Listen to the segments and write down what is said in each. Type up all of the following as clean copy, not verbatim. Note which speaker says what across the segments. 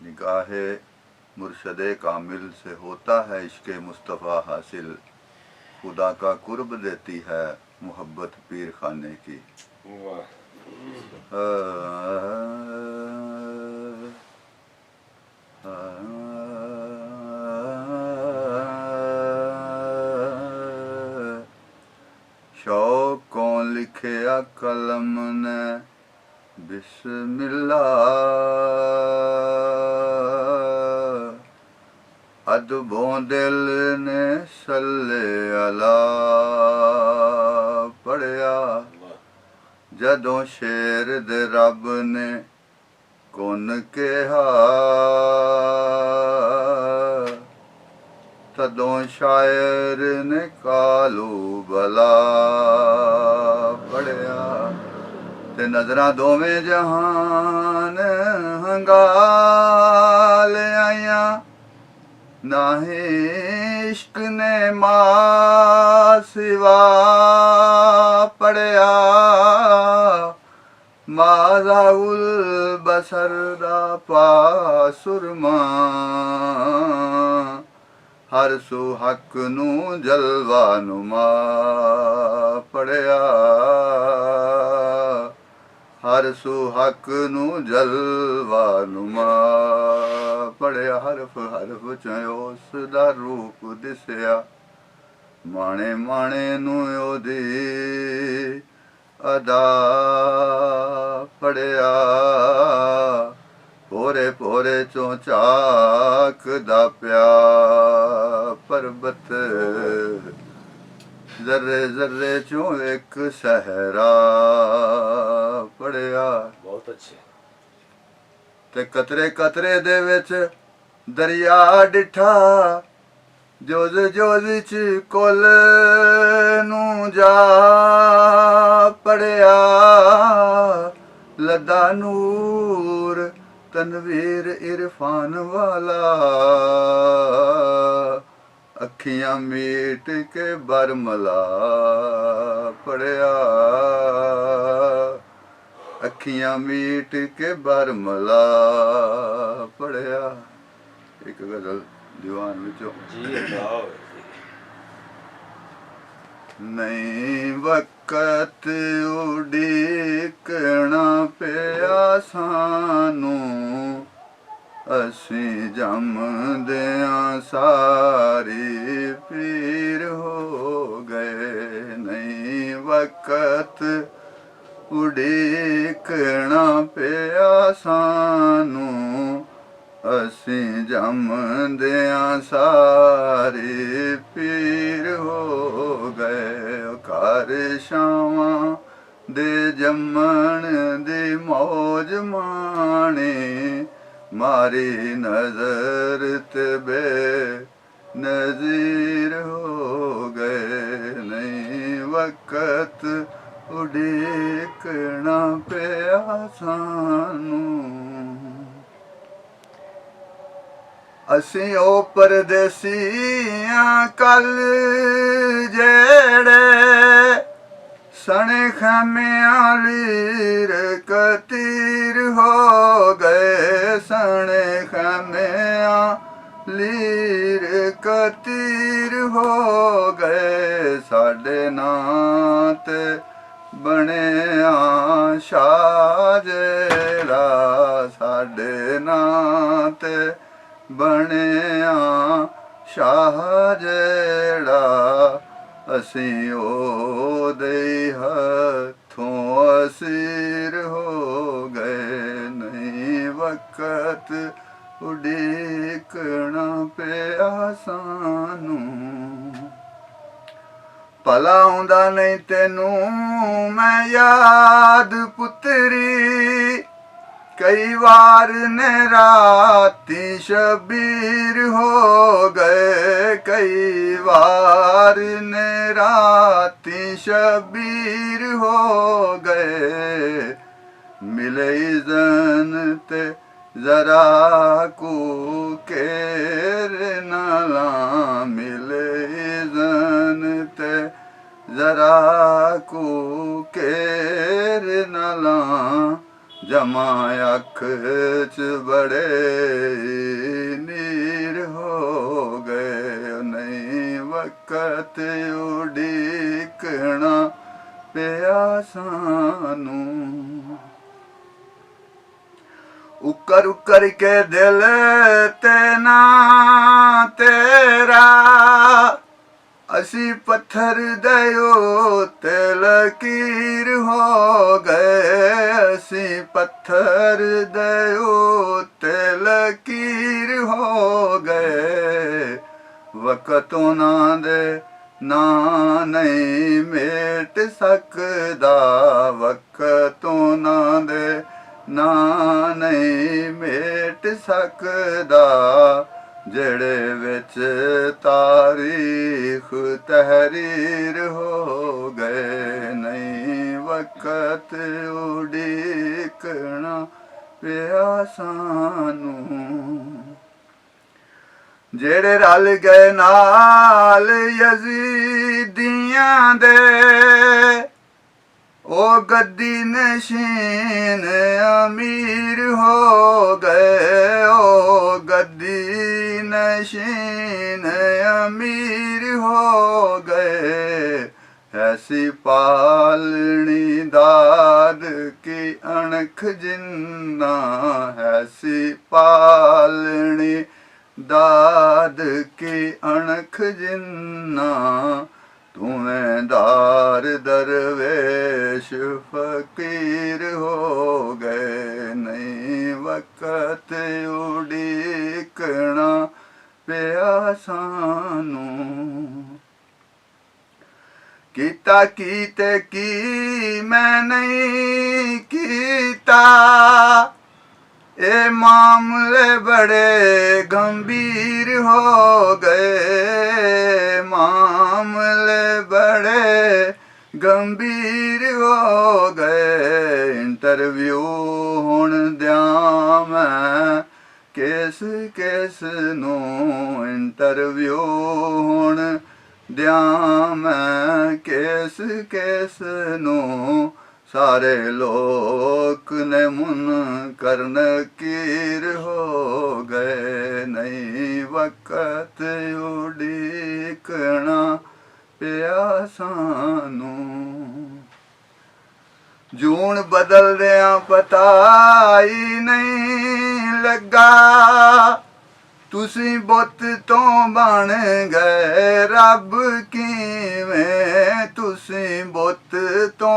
Speaker 1: निगाहे मुर्शदे कामिल से होता है इश्क़ मुस्तफ़ा हासिल। खुदा का कुर्ब देती है मोहब्बत पीर खाने की। शौक़ों लिखिया कलम ने बिस्मिल्लाह, अदबों दिल ने सल्ले अला पढ़िया। जदों शेर दे रब ने कुन कहा, तदों शायर ने कालू भला पढ़िया। ते नज़रां दोवें जहान हंगाल आइयां, नाहे इश्क ने मां सिवा पढ़िया। माज़ाउल बसर दा पासुरमा, हर सू हक नू जलवा नुमा पढ़िया। हर सू हक नू जलवा नुमा पढ़िया। हरफ हरफ च उस दा रूप दिसिया, माणे माणे नू ओदी अदा पढ़िया। पोरे पोरे चों झाकदा पिया परबत, जर्रे जर्रे चों एक सहरा पढ़िया।
Speaker 2: बहुत अच्छे।
Speaker 1: ते कतरे कतरे दे विच दरिया डिठा, जोज जोज च कुल नू जा पढ़िया। लदा नूर तनवीर इरफान वाला, अखियां मीट के बरमला पढ़िया। अखियां मीट के बरमला पढ़िया। एक गज़ल दीवान विचों। नहीं वक़्त उड़ीकना पिया सानू, असीं जमदियां सारी पीर हो गए। नहीं वक़्त उड़ीकना पिया सानू, असीं जमदियां सारी पीर हो गए। घर शावां दे जमण दी मौज माणे, मारी नज़र ते बे नज़ीर हो गए। नहीं वक़्त उड़ीकना पिया सानू, असीं ओ परदेसियां कल जेड़े सने खैमियां लीर कतीर हो गए। सने खैमियां लीर कतीर हो गए। साडे नां ते बणिया शाह जेड़ा, साडे नां ते बणिया शाह जेड़ा, असीं ओदे हत्थों असीर हो गए। नहीं वक़्त उड़ीकना पिया सानू, भला आउंदा नहीं तैनू मैं याद पुत्तरी। कई बार ने राती शबीर हो गए। कई बार ने राती शबीर हो गए। मिले इज़न ते जरा को केर नला, मिले इज़न ते जरा को केर नला। जमा अख च बड़े कर करके दिल ते ना तेरा असी पत्थर दयो ते लकीर हो गए असी पत्थर दयो ते लकीर हो गए वक्त उन्हां दे ना नहीं मेट सकदा वक्त उन्हां दे ना नहीं मेट सकदा जेड़े विच तारीख तहरीर हो गए नहीं वक्त उड़ीकना पिया सानू जेड़े रल गए नाल यजीदियां दे ओ गद्दी नशीन अमीर हो गए ओ गद्दी नशीन अमीर हो गए ऐसी पालनी दाद की अणख जिन्ना ऐसी पालनी दाद की अणख जिन्ना तुम्हें दार दरवेश फकीर हो गए नहीं वक्त उड़ीकना पिया सानू कीता कीते की मैं नहीं कीता ए मामले बड़े गंभीर हो गए मामले बड़े गंभीर हो गए इंटरव्यू हुण द्यां मैं किस किस नू इंटरव्यू हुण द्यां मैं किस किस नू सारे लोग ने मुनकर नकीर हो गए नहीं वक्त उड़ीकना पिया सानू जून बदल दिया पता ही नहीं लगा तुसी बुत तो बन गए रब किवें तुसी बुत तो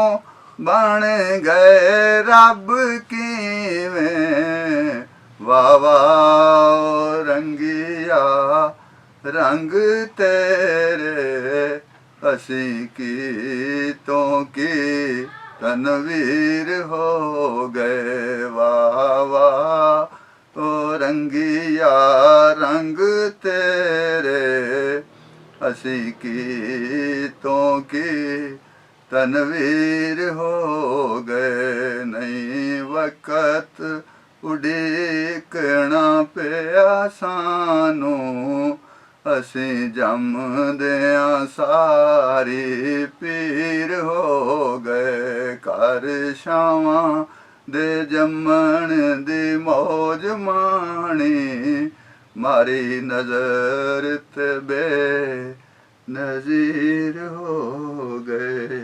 Speaker 1: बन गए रब किवें वाह वाह रंगिया रंग तेरे असी की तो की तनवीर हो गए वाह वाह ओ रंगिया रंग तेरे असी की तो की तनवीर हो गए नहीं वक्त उड़ीकना पिया सानू असी जमदियां सारी पीर हो गए कर शावां दे जमन दी मौज माणी मारी नजर ते बे नज़ीर हो गए।